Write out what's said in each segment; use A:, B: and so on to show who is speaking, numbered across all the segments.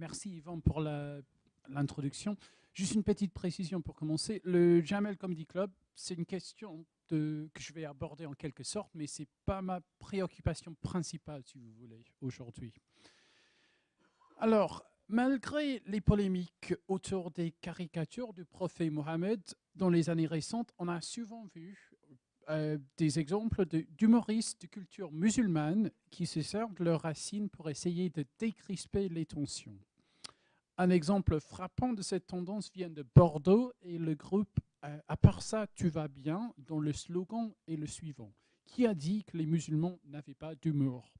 A: Merci Yvan pour l'introduction. Juste une petite précision pour commencer. Le Jamel Comedy Club, c'est une question que je vais aborder en quelque sorte, mais ce n'est pas ma préoccupation principale, si vous voulez, aujourd'hui. Alors, malgré les polémiques autour des caricatures du prophète Mohammed dans les années récentes, on a souvent vu des exemples d'humoristes de culture musulmane qui se servent de leurs racines pour essayer de décrisper les tensions. Un exemple frappant de cette tendance vient de Bordeaux et le groupe À part ça, tu vas bien, dont le slogan est le suivant. Qui a dit que les musulmans n'avaient pas d'humour?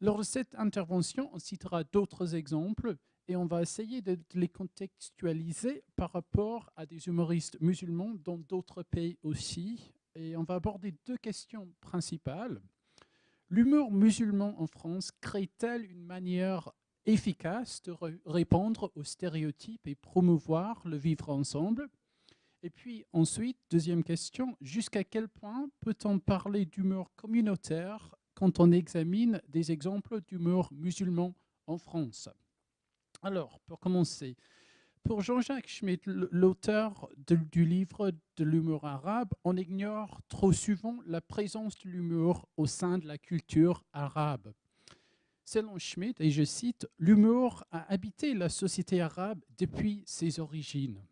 A: Lors de cette intervention, on citera d'autres exemples et on va essayer de les contextualiser par rapport à des humoristes musulmans dans d'autres pays aussi. Et on va aborder deux questions principales. L'humour musulman en France crée-t-elle une manière efficace de répondre aux stéréotypes et promouvoir le vivre ensemble? Et puis ensuite, deuxième question, jusqu'à quel point peut-on parler d'humour communautaire quand on examine des exemples d'humour musulman en France? Alors, pour commencer, pour Jean-Jacques Schmitt, l'auteur du livre de l'humour arabe, on ignore trop souvent la présence de l'humour au sein de la culture arabe. Selon Schmitt, et je cite, « L'humour a habité la société arabe depuis ses origines ».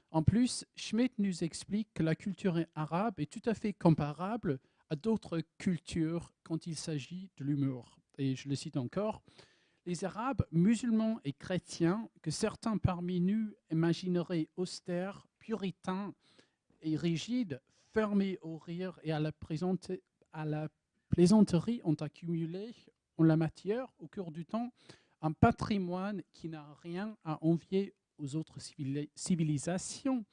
A: En plus, Schmitt nous explique que la culture arabe est tout à fait comparable à d'autres cultures quand il s'agit de l'humour. Et je le cite encore, « Les Arabes, musulmans et chrétiens, que certains parmi nous imagineraient austères, puritains et rigides, fermés au rire et à la plaisanterie, ont accumulé en la matière, au cours du temps, un patrimoine qui n'a rien à envier aux autres civilisations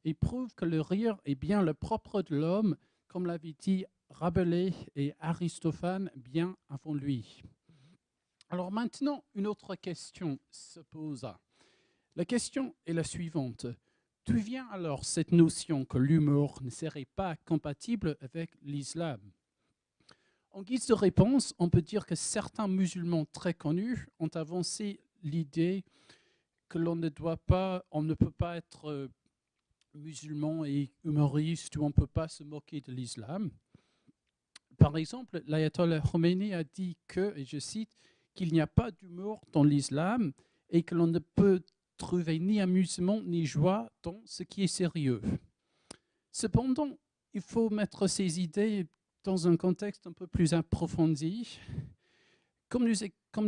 A: et prouve que le rire est bien le propre de l'homme, comme l'avaient dit Rabelais et Aristophane bien avant lui. » Alors maintenant, une autre question se pose. La question est la suivante. D'où vient alors cette notion que l'humour ne serait pas compatible avec l'islam? En guise de réponse, on peut dire que certains musulmans très connus ont avancé l'idée que on ne peut pas être musulman et humoriste, ou on ne peut pas se moquer de l'islam. Par exemple, l'ayatollah Khomeini a dit que, et je cite, qu'il n'y a pas d'humour dans l'islam et que l'on ne peut trouver ni amusement ni joie dans ce qui est sérieux. Cependant, il faut mettre ces idées dans un contexte un peu plus approfondi. Comme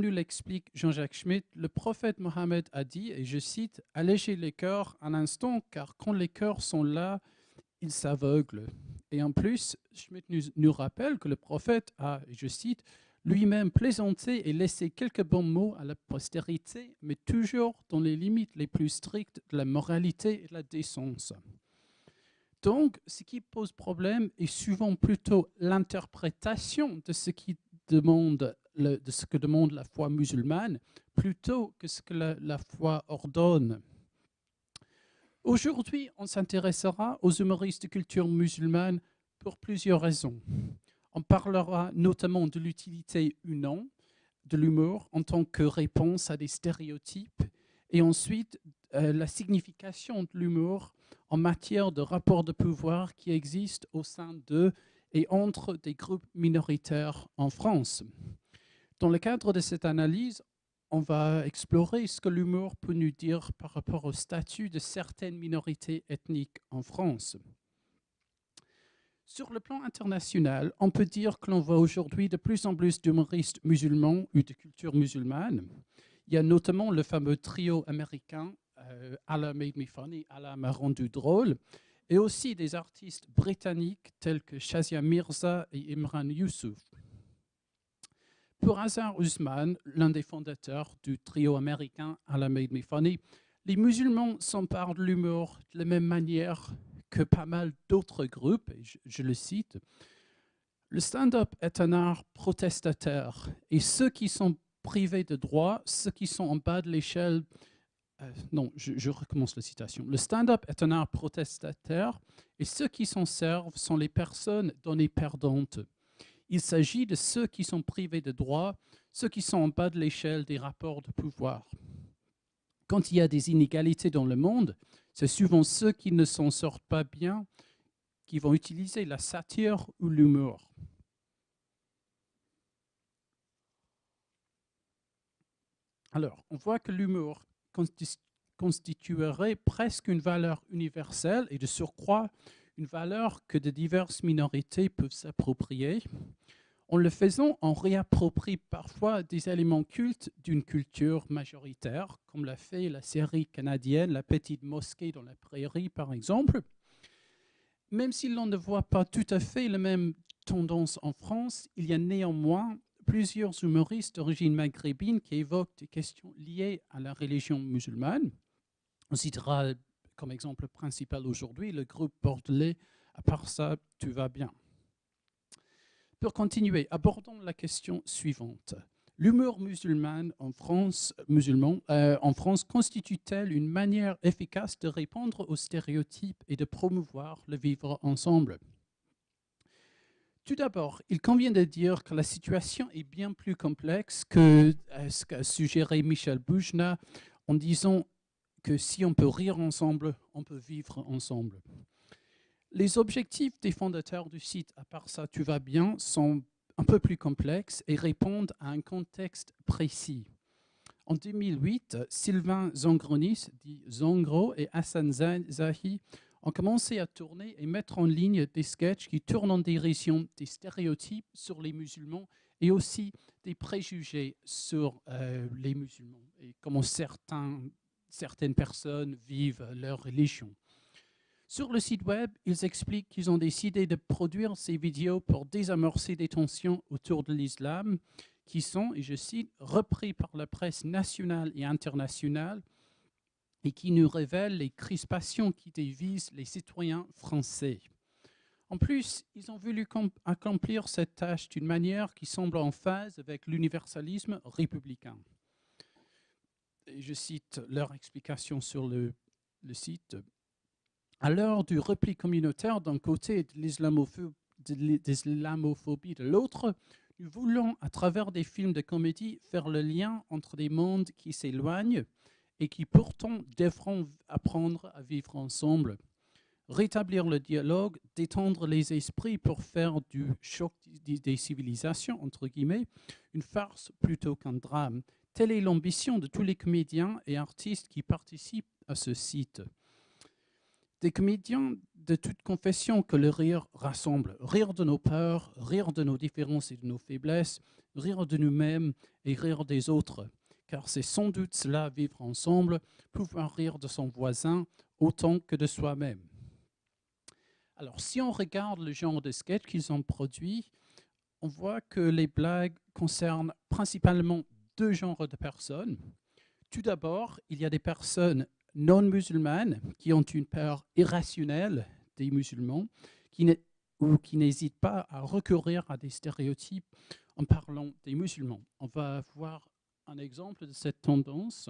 A: nous l'explique Jean-Jacques Schmitt, le prophète Mohammed a dit, et je cite, « Allégez les cœurs un instant, car quand les cœurs sont là, ils s'aveuglent. » Et en plus, Schmitt nous rappelle que le prophète a, et je cite, « lui-même plaisanté et laissé quelques bons mots à la postérité, mais toujours dans les limites les plus strictes de la moralité et de la décence. » Donc, ce qui pose problème est souvent plutôt l'interprétation de ce que demande la foi musulmane, plutôt que ce que la foi ordonne. Aujourd'hui, on s'intéressera aux humoristes de culture musulmane pour plusieurs raisons. On parlera notamment de l'utilité ou non de l'humour en tant que réponse à des stéréotypes, et ensuite la signification de l'humour en matière de rapports de pouvoir qui existent au sein d'eux et entre des groupes minoritaires en France. Dans le cadre de cette analyse, on va explorer ce que l'humour peut nous dire par rapport au statut de certaines minorités ethniques en France. Sur le plan international, on peut dire que l'on voit aujourd'hui de plus en plus d'humoristes musulmans ou de culture musulmane. Il y a notamment le fameux trio américain Allah Made Me Funny, Allah m'a rendu drôle, et aussi des artistes britanniques tels que Shazia Mirza et Imran Youssouf. Pour Azhar Usman, l'un des fondateurs du trio américain Allah Made Me Funny, les musulmans s'emparent de l'humour de la même manière que pas mal d'autres groupes, et je le cite. Le stand-up est un art protestataire et ceux qui sont privés de droits, ceux qui sont en bas de l'échelle... je recommence la citation. Le stand-up est un art protestataire et ceux qui s'en servent sont les personnes données perdantes. Il s'agit de ceux qui sont privés de droits, ceux qui sont en bas de l'échelle des rapports de pouvoir. Quand il y a des inégalités dans le monde, c'est souvent ceux qui ne s'en sortent pas bien qui vont utiliser la satire ou l'humour. Alors, on voit que l'humour constituerait presque une valeur universelle et de surcroît une valeur que de diverses minorités peuvent s'approprier. En le faisant, on réapproprie parfois des éléments cultes d'une culture majoritaire, comme l'a fait la série canadienne La Petite Mosquée dans la Prairie, par exemple. Même si l'on ne voit pas tout à fait la même tendance en France, il y a néanmoins plusieurs humoristes d'origine maghrébine qui évoquent des questions liées à la religion musulmane. On citera comme exemple principal aujourd'hui le groupe bordelais « À part ça, tu vas bien ». Pour continuer, abordons la question suivante. L'humour musulman en France constitue-t-elle une manière efficace de répondre aux stéréotypes et de promouvoir le vivre ensemble? Tout d'abord, il convient de dire que la situation est bien plus complexe que ce qu'a suggéré Michel Boujna en disant que si on peut rire ensemble, on peut vivre ensemble. Les objectifs des fondateurs du site, à part ça, tu vas bien, sont un peu plus complexes et répondent à un contexte précis. En 2008, Sylvain Zangronis, dit Zangro, et Hassan Zahi ont commencé à tourner et mettre en ligne des sketchs qui tournent en dérision des stéréotypes sur les musulmans et aussi des préjugés sur les musulmans et comment certaines personnes vivent leur religion. Sur le site web, ils expliquent qu'ils ont décidé de produire ces vidéos pour désamorcer des tensions autour de l'islam qui sont, et je cite, repris par la presse nationale et internationale et qui nous révèlent les crispations qui divisent les citoyens français. En plus, ils ont voulu accomplir cette tâche d'une manière qui semble en phase avec l'universalisme républicain. Et je cite leur explication sur le site. À l'heure du repli communautaire d'un côté et de l'islamophobie de l'autre, nous voulons, à travers des films de comédie, faire le lien entre des mondes qui s'éloignent et qui pourtant devront apprendre à vivre ensemble. Rétablir le dialogue, détendre les esprits pour faire du choc des civilisations, entre guillemets, une farce plutôt qu'un drame. Telle est l'ambition de tous les comédiens et artistes qui participent à ce site. Des comédiens de toute confession que le rire rassemble. Rire de nos peurs, rire de nos différences et de nos faiblesses, rire de nous-mêmes et rire des autres. Car c'est sans doute cela, vivre ensemble, pouvoir rire de son voisin autant que de soi-même. Alors, si on regarde le genre de sketch qu'ils ont produit, on voit que les blagues concernent principalement deux genres de personnes. Tout d'abord, il y a des personnes non musulmanes qui ont une peur irrationnelle des musulmans ou qui n'hésitent pas à recourir à des stéréotypes en parlant des musulmans. On va voir un exemple de cette tendance.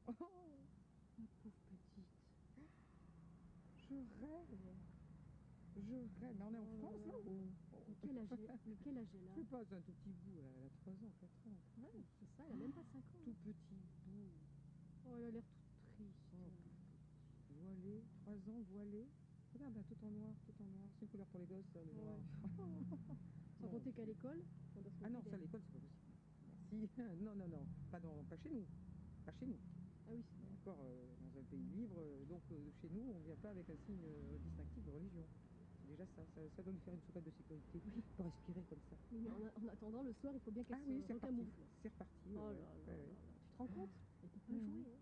B: Oh, ma pauvre petite. Je rêve. Je rêve. Mais on est en France, là ou...
C: Mais quel âge elle a?
B: Je sais pas, c'est un tout petit bout. Elle a 3 ans, 4 ans.
C: Ouais, c'est ça, elle a même pas 5 ans.
B: Tout petit bout.
C: Oh, elle a l'air toute triste.
B: Oh, voilée. 3 ans, voilée. Regarde, là, tout en noir, tout en noir. C'est une couleur pour les gosses, ça, le noir.
C: Sans compter qu'à l'école, on doit se
B: Ah non,
C: moquer
B: ça, à
C: d'elle.
B: l'école, c'est pas possible. Merci. Non, non, non. Pas chez nous. Pas chez nous.
C: Ah oui, c'est vrai.
B: Encore dans un pays libre. Donc, chez nous, on ne vient pas avec un signe distinctif de religion. déjà ça doit nous faire une soupape de sécurité pour respirer comme ça.
C: Oui, mais en attendant, le soir, il faut bien qu'elle
B: Ah oui,
C: se
B: c'est reparti.
C: recamoufle.
B: C'est reparti.
C: Oh là
B: ouais,
C: là
B: ouais,
C: là
B: ouais.
C: là. Tu te rends compte? Elle peut pas
B: Mhm.
C: jouer. Hein.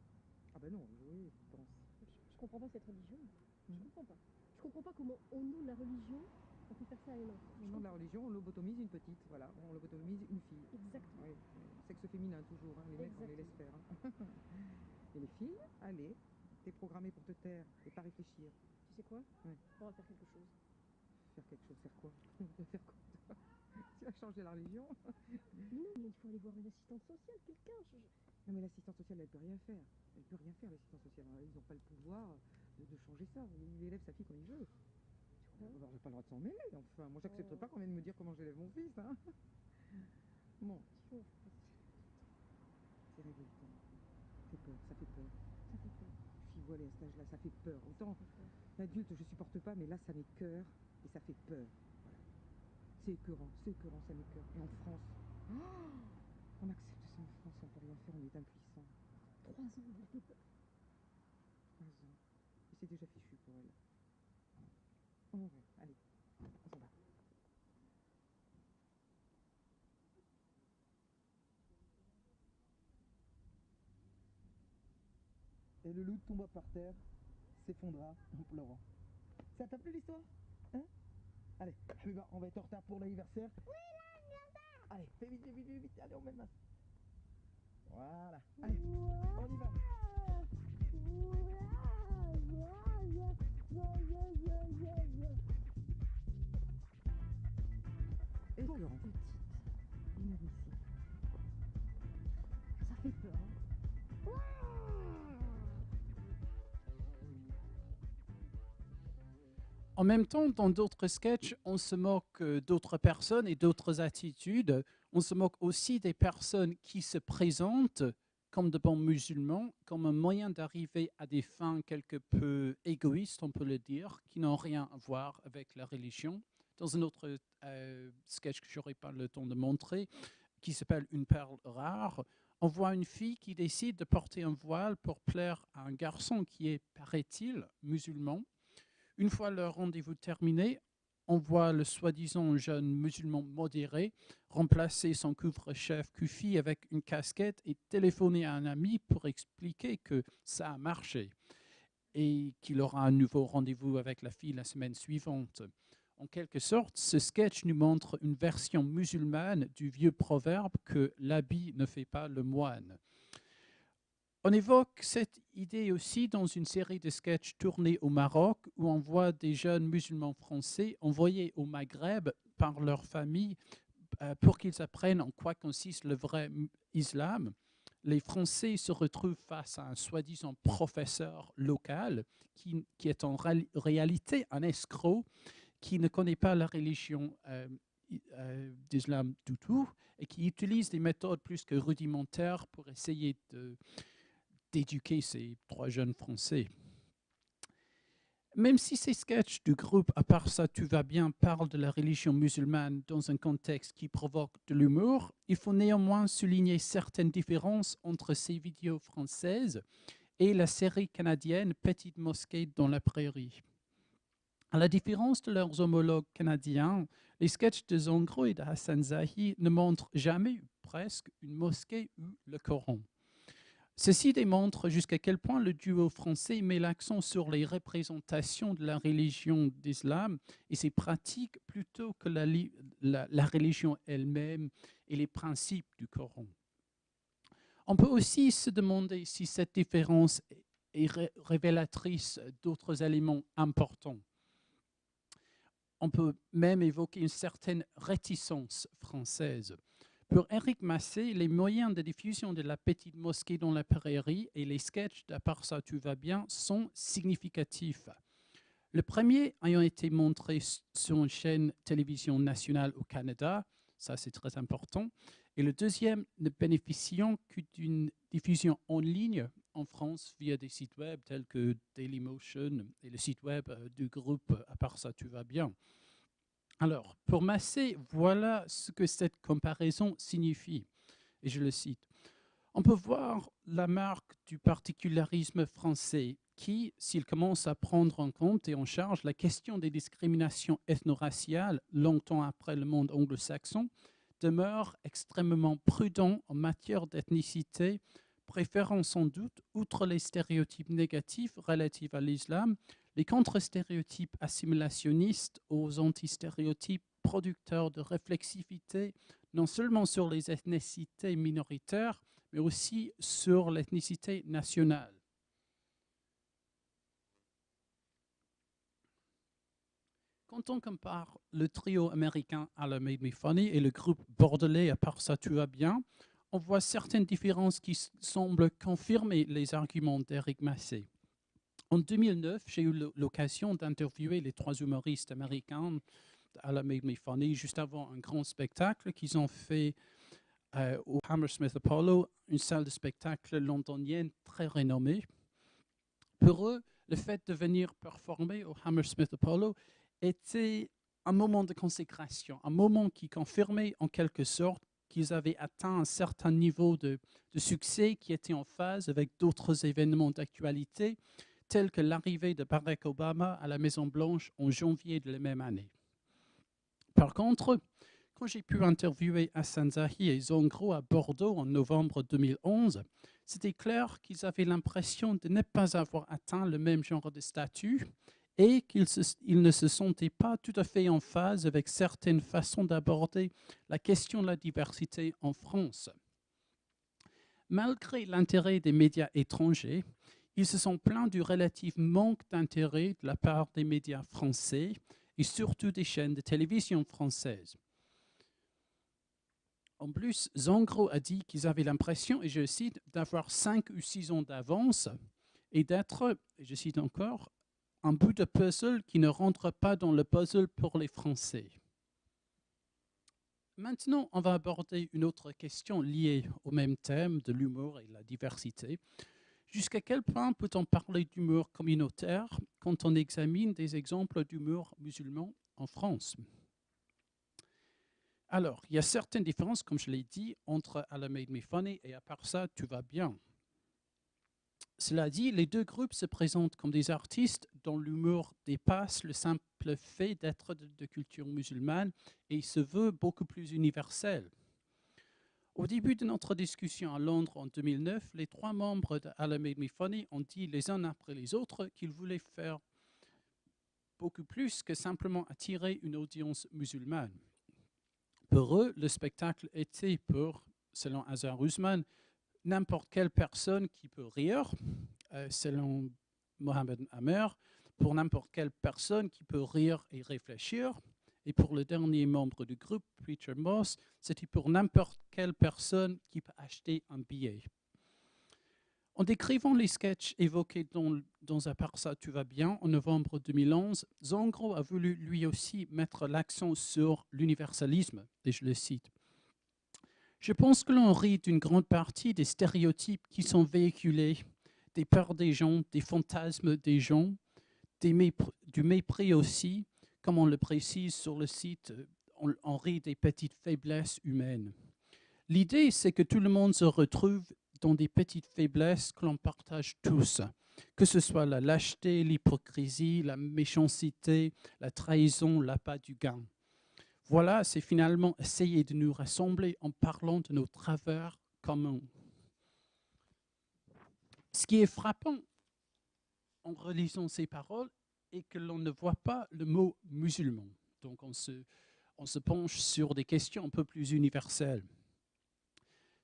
B: Ah ben non, oui, je pense.
C: Je comprends pas cette religion. Je
B: Mhm.
C: comprends pas. Je comprends pas comment, au nom de la religion, on peut faire ça à une enfant.
B: Au nom de la religion, on lobotomise une petite, voilà, on lobotomise une fille.
C: Exactement.
B: Oui, sexe féminin toujours, hein. Les mecs on les laisse faire. Hein. Et les filles, allez, t'es programmé pour te taire et pas réfléchir.
C: Tu sais quoi?
B: Ouais.
C: On va faire quelque chose.
B: Faire quelque chose, faire quoi? Faire quoi? Tu vas changer la religion?
C: Non, mais il faut aller voir une assistante sociale, quelqu'un.
B: Non mais l'assistante sociale elle peut rien faire. Elle peut rien faire l'assistante sociale. Ils n'ont pas le pouvoir de changer ça. Il élève sa fille comme il veut. Alors j'ai pas le droit de s'en mêler. Enfin, moi j'accepterai pas qu'on vienne me dire comment j'élève mon fils. Hein. Bon, c'est révoltant. Ça fait peur, ça fait peur.
C: Ça fait peur.
B: Fille voilée à cet âge-là, ça fait peur. Autant l'adulte je supporte pas, mais là ça m'écœure et ça fait peur. Voilà. C'est écœurant, ça m'écœure. Et en France, on accepte ça en France, on peut rien faire, on est impuissant.
C: 3 ans, elle fait peur.
B: 3 ans. Et c'est déjà fichu pour elle. Oh ouais, allez, on s'en va.
D: Et le loup tomba par terre, s'effondra en pleurant. Ça t'a plu l'histoire? Hein? Allez, Habiba, on va être en retard pour l'anniversaire. Oui, l'anniversaire. Allez, fais vite, vite, vite, vite, allez, on met le masque. Voilà, allez, on y va.
B: Écœurant.
C: Petite.
B: Inadmissible.
C: Ça fait peur. Hein.
A: En même temps, dans d'autres sketchs, on se moque d'autres personnes et d'autres attitudes. On se moque aussi des personnes qui se présentent comme de bons musulmans, comme un moyen d'arriver à des fins quelque peu égoïstes, on peut le dire, qui n'ont rien à voir avec la religion. Dans un autre sketch que je n'aurai pas le temps de montrer, qui s'appelle Une perle rare, on voit une fille qui décide de porter un voile pour plaire à un garçon qui est, paraît-il, musulman. Une fois le rendez-vous terminé, on voit le soi-disant jeune musulman modéré remplacer son couvre-chef Kufi avec une casquette et téléphoner à un ami pour expliquer que ça a marché et qu'il aura un nouveau rendez-vous avec la fille la semaine suivante. En quelque sorte, ce sketch nous montre une version musulmane du vieux proverbe que l'habit ne fait pas le moine. On évoque cette idée aussi dans une série de sketchs tournés au Maroc où on voit des jeunes musulmans français envoyés au Maghreb par leur famille pour qu'ils apprennent en quoi consiste le vrai islam. Les Français se retrouvent face à un soi-disant professeur local qui est en réalité un escroc qui ne connaît pas la religion d'islam du tout et qui utilise des méthodes plus que rudimentaires pour essayer d'éduquer ces 3 jeunes Français. Même si ces sketchs du groupe À part ça, tu vas bien parlent de la religion musulmane dans un contexte qui provoque de l'humour, il faut néanmoins souligner certaines différences entre ces vidéos françaises et la série canadienne Petite mosquée dans la prairie. À la différence de leurs homologues canadiens, les sketchs de Zangro et de Hassan Zahi ne montrent jamais, presque, une mosquée ou le Coran. Ceci démontre jusqu'à quel point le duo français met l'accent sur les représentations de la religion d'islam et ses pratiques plutôt que la religion elle-même et les principes du Coran. On peut aussi se demander si cette différence est révélatrice d'autres éléments importants. On peut même évoquer une certaine réticence française. Pour Éric Massé, les moyens de diffusion de la petite mosquée dans la prairie et les sketchs d'À part ça, tu vas bien sont significatifs. Le premier ayant été montré sur une chaîne télévision nationale au Canada, ça c'est très important, et le deuxième ne bénéficiant que d'une diffusion en ligne en France via des sites web tels que Dailymotion et le site web du groupe À part ça, tu vas bien. Alors, pour Massé, voilà ce que cette comparaison signifie. Et je le cite. On peut voir la marque du particularisme français qui, s'il commence à prendre en compte et en charge la question des discriminations ethno-raciales longtemps après le monde anglo-saxon, demeure extrêmement prudent en matière d'ethnicité, préférant sans doute, outre les stéréotypes négatifs relatifs à l'islam, les contre-stéréotypes assimilationnistes aux anti-stéréotypes producteurs de réflexivité, non seulement sur les ethnicités minoritaires, mais aussi sur l'ethnicité nationale. Quand on compare le trio américain Allah Made Me Funny et le groupe bordelais À part ça, tu vas bien, on voit certaines différences qui semblent confirmer les arguments d'Éric Massé. En 2009, j'ai eu l'occasion d'interviewer les 3 humoristes américains Allah Made Me Funny juste avant un grand spectacle qu'ils ont fait au Hammersmith Apollo, une salle de spectacle londonienne très renommée. Pour eux, le fait de venir performer au Hammersmith Apollo était un moment de consécration, un moment qui confirmait en quelque sorte qu'ils avaient atteint un certain niveau de succès qui était en phase avec d'autres événements d'actualité, tels que l'arrivée de Barack Obama à la Maison-Blanche en janvier de la même année. Par contre, quand j'ai pu interviewer Hassan Zahi et Zongro à Bordeaux en novembre 2011, c'était clair qu'ils avaient l'impression de ne pas avoir atteint le même genre de statut et qu'ils ne se sentaient pas tout à fait en phase avec certaines façons d'aborder la question de la diversité en France. Malgré l'intérêt des médias étrangers, ils se sont plaints du relatif manque d'intérêt de la part des médias français et surtout des chaînes de télévision françaises. En plus, Zongro a dit qu'ils avaient l'impression, et je cite, d'avoir 5 ou 6 ans d'avance et d'être, je cite encore, un bout de puzzle qui ne rentre pas dans le puzzle pour les Français. Maintenant, on va aborder une autre question liée au même thème de l'humour et de la diversité. Jusqu'à quel point peut-on parler d'humour communautaire quand on examine des exemples d'humour musulman en France ? Alors, il y a certaines différences, comme je l'ai dit, entre Allah Made Me Funny et À part ça, tu vas bien. Cela dit, les 2 groupes se présentent comme des artistes dont l'humour dépasse le simple fait d'être de culture musulmane et se veut beaucoup plus universel. Au début de notre discussion à Londres en 2009, les 3 membres de Allah Made Me Funny ont dit les uns après les autres qu'ils voulaient faire beaucoup plus que simplement attirer une audience musulmane. Pour eux, le spectacle était pour, selon Azhar Usman, n'importe quelle personne qui peut rire, selon Mohamed Amer, pour n'importe quelle personne qui peut rire et réfléchir. Et pour le dernier membre du groupe, Preacher Moss, c'était pour n'importe quelle personne qui peut acheter un billet. En décrivant les sketchs évoqués dans À part ça, tu vas bien, en novembre 2011, Zongro a voulu lui aussi mettre l'accent sur l'universalisme, et je le cite. Je pense que l'on rit d'une grande partie des stéréotypes qui sont véhiculés, des peurs des gens, des fantasmes des gens, du mépris aussi, comme on le précise sur le site, on rit des petites faiblesses humaines. L'idée, c'est que tout le monde se retrouve dans des petites faiblesses que l'on partage tous, que ce soit la lâcheté, l'hypocrisie, la méchanceté, la trahison, l'appât du gain. Voilà, c'est finalement essayer de nous rassembler en parlant de nos travers communs. Ce qui est frappant en relisant ces paroles est que l'on ne voit pas le mot musulman. Donc on se penche sur des questions un peu plus universelles.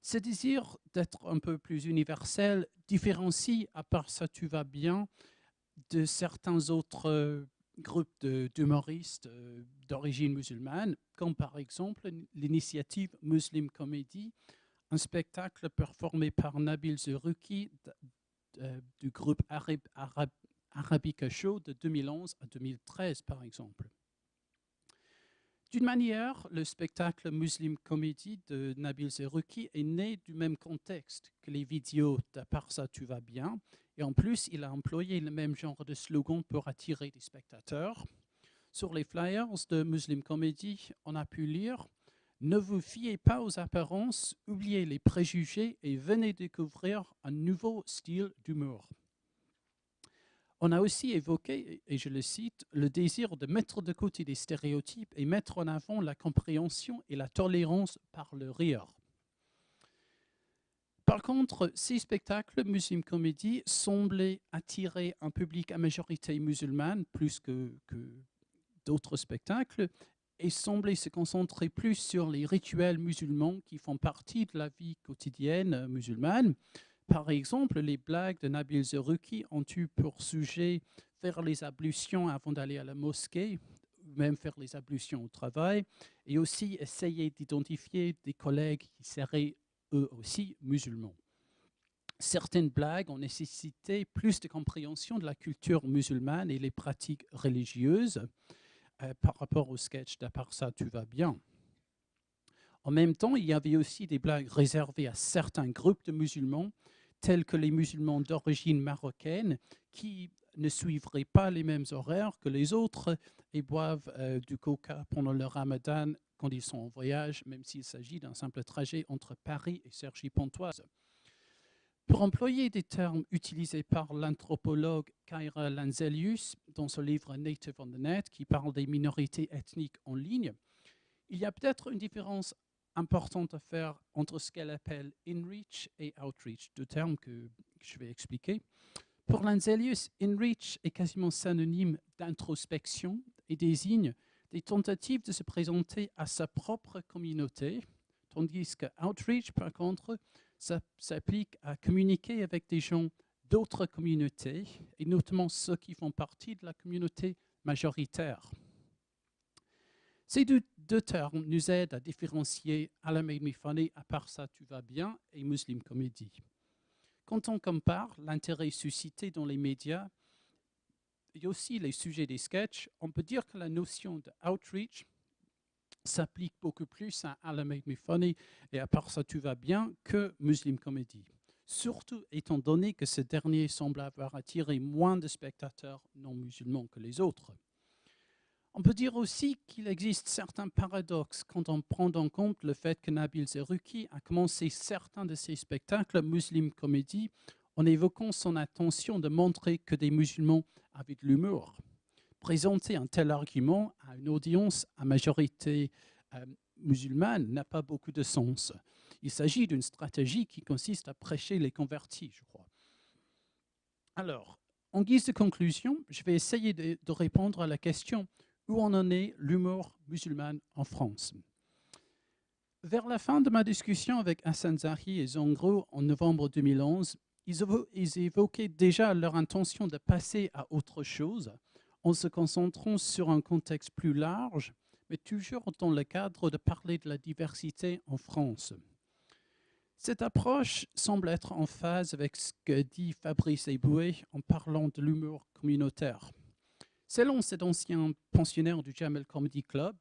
A: Ce désir d'être un peu plus universel différencie, À part ça, tu vas bien, de certains autres groupes d'humoristes d'origine musulmane, comme par exemple l'initiative Muslim Comedy, un spectacle performé par Nabil Zerouki du groupe Arabica Show de 2011 à 2013, par exemple. D'une manière, le spectacle Muslim Comedy de Nabil Zerouki est né du même contexte que les vidéos d'À part ça, tu vas bien. Et en plus, il a employé le même genre de slogan pour attirer des spectateurs. Sur les flyers de Muslim Comedy, on a pu lire « Ne vous fiez pas aux apparences, oubliez les préjugés et venez découvrir un nouveau style d'humour. On a aussi évoqué, et je le cite, le désir de mettre de côté les stéréotypes et mettre en avant la compréhension et la tolérance par le rire. Par contre, ces spectacles, Muslim Comedy, semblaient attirer un public à majorité musulmane plus que d'autres spectacles et semblaient se concentrer plus sur les rituels musulmans qui font partie de la vie quotidienne musulmane. Par exemple, les blagues de Nabil Zerouki ont eu pour sujet faire les ablutions avant d'aller à la mosquée, ou même faire les ablutions au travail, et aussi essayer d'identifier des collègues qui seraient eux aussi musulmans. Certaines blagues ont nécessité plus de compréhension de la culture musulmane et les pratiques religieuses par rapport au sketch d'à part ça, tu vas bien. En même temps, il y avait aussi des blagues réservées à certains groupes de musulmans, tels que les musulmans d'origine marocaine, qui ne suivraient pas les mêmes horaires que les autres et boivent du coca pendant le ramadan quand ils sont en voyage, même s'il s'agit d'un simple trajet entre Paris et Cergy-Pontoise. Pour employer des termes utilisés par l'anthropologue Kyra Lanzelius dans son livre Native on the Net, qui parle des minorités ethniques en ligne, il y a peut-être une différence importante à faire entre ce qu'elle appelle inreach et outreach, deux termes que je vais expliquer. Pour Lanzelius, inreach est quasiment synonyme d'introspection et désigne des tentatives de se présenter à sa propre communauté, tandis que outreach, par contre, ça s'applique à communiquer avec des gens d'autres communautés, et notamment ceux qui font partie de la communauté majoritaire. Ces deux termes nous aident à différencier Allah Made Me Funny, à part ça tu vas bien, et Muslim Comedy. Quand on compare l'intérêt suscité dans les médias et aussi les sujets des sketchs, on peut dire que la notion de outreach s'applique beaucoup plus à Allah Made Me Funny et à part ça tu vas bien que Muslim Comedy. Surtout étant donné que ce dernier semble avoir attiré moins de spectateurs non musulmans que les autres. On peut dire aussi qu'il existe certains paradoxes quand on prend en compte le fait que Nabil Zerouki a commencé certains de ses spectacles Muslim Comedy en évoquant son intention de montrer que des musulmans avaient de l'humour. Présenter un tel argument à une audience à majorité musulmane n'a pas beaucoup de sens. Il s'agit d'une stratégie qui consiste à prêcher les convertis, je crois. Alors, en guise de conclusion, je vais essayer de répondre à la question où en est l'humour musulman en France. Vers la fin de ma discussion avec Hassan Zahi et Zongro en novembre 2011, ils évoquaient déjà leur intention de passer à autre chose en se concentrant sur un contexte plus large, mais toujours dans le cadre de parler de la diversité en France. Cette approche semble être en phase avec ce que dit Fabrice Eboué en parlant de l'humour communautaire. Selon cet ancien pensionnaire du Jamel Comedy Club,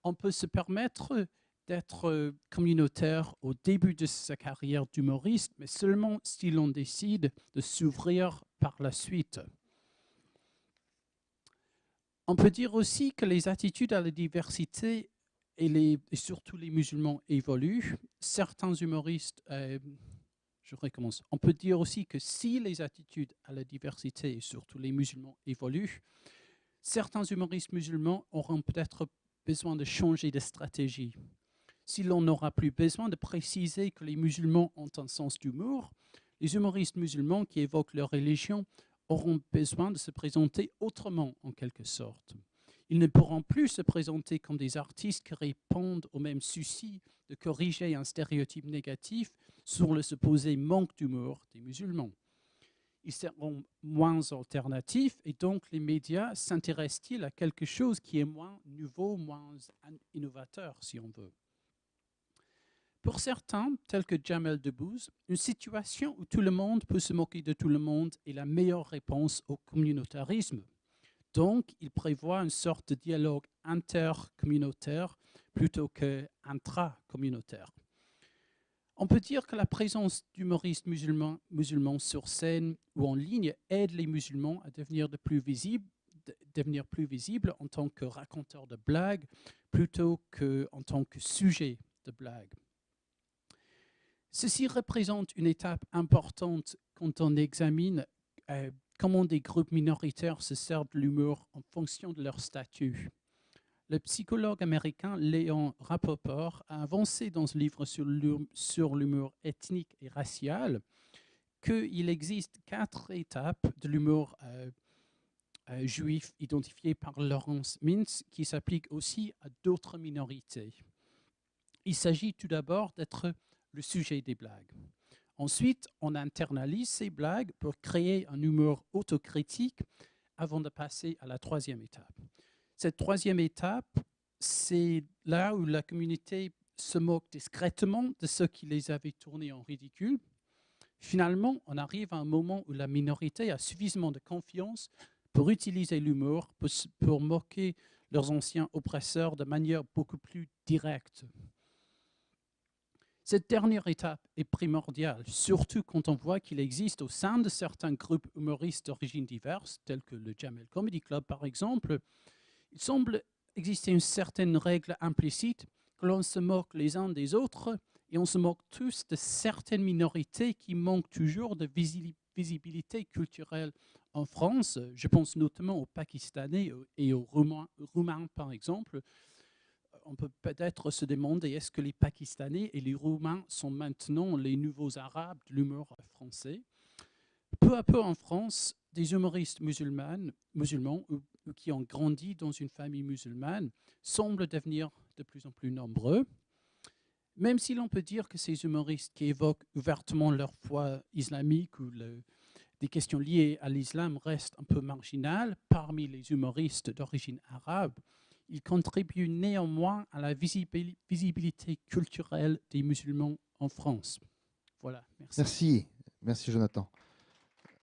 A: on peut se permettre d'être communautaire au début de sa carrière d'humoriste, mais seulement si l'on décide de s'ouvrir par la suite. On peut dire aussi que les attitudes à la diversité et surtout les musulmans évoluent. Certains humoristes, je recommence. On peut dire aussi que si les attitudes à la diversité et surtout les musulmans évoluent, certains humoristes musulmans auront peut-être besoin de changer de stratégie. Si l'on n'aura plus besoin de préciser que les musulmans ont un sens d'humour, les humoristes musulmans qui évoquent leur religion auront besoin de se présenter autrement, en quelque sorte. Ils ne pourront plus se présenter comme des artistes qui répondent au même souci de corriger un stéréotype négatif sur le supposé manque d'humour des musulmans. Ils seront moins alternatifs et donc les médias s'intéressent-ils à quelque chose qui est moins nouveau, moins innovateur, si on veut. Pour certains, tels que Jamel Debbouze, une situation où tout le monde peut se moquer de tout le monde est la meilleure réponse au communautarisme. Donc, il prévoit une sorte de dialogue intercommunautaire plutôt qu'intra-communautaire. On peut dire que la présence d'humoristes musulmans sur scène ou en ligne aide les musulmans à devenir de plus visibles devenir plus visible en tant que raconteur de blagues plutôt qu'en tant que sujet de blagues. Ceci représente une étape importante quand on examine comment des groupes minoritaires se servent de l'humour en fonction de leur statut. Le psychologue américain Léon Rappaport a avancé dans ce livre sur l'humour ethnique et racial qu'il existe 4 étapes de l'humour juif identifiées par Lawrence Mintz qui s'appliquent aussi à d'autres minorités. Il s'agit tout d'abord d'être le sujet des blagues. Ensuite, on internalise ces blagues pour créer un humour autocritique avant de passer à la 3e étape. Cette 3e étape, c'est là où la communauté se moque discrètement de ceux qui les avaient tournés en ridicule. Finalement, on arrive à un moment où la minorité a suffisamment de confiance pour utiliser l'humour, pour moquer leurs anciens oppresseurs de manière beaucoup plus directe. Cette dernière étape est primordiale, surtout quand on voit qu'il existe au sein de certains groupes humoristes d'origine diverse, tels que le Jamel Comedy Club par exemple, il semble exister une certaine règle implicite que l'on se moque les uns des autres et on se moque tous de certaines minorités qui manquent toujours de visibilité culturelle en France. Je pense notamment aux Pakistanais et aux Roumains par exemple. On peut peut-être se demander est-ce que les Pakistanais et les Roumains sont maintenant les nouveaux Arabes de l'humour français. Peu à peu en France, des humoristes musulmans ou qui ont grandi dans une famille musulmane semblent devenir de plus en plus nombreux. Même si l'on peut dire que ces humoristes qui évoquent ouvertement leur foi islamique ou des questions liées à l'islam restent un peu marginales parmi les humoristes d'origine arabe, ils contribuent néanmoins à la visibilité culturelle des musulmans en France. Voilà, merci.
E: Merci Jonathan.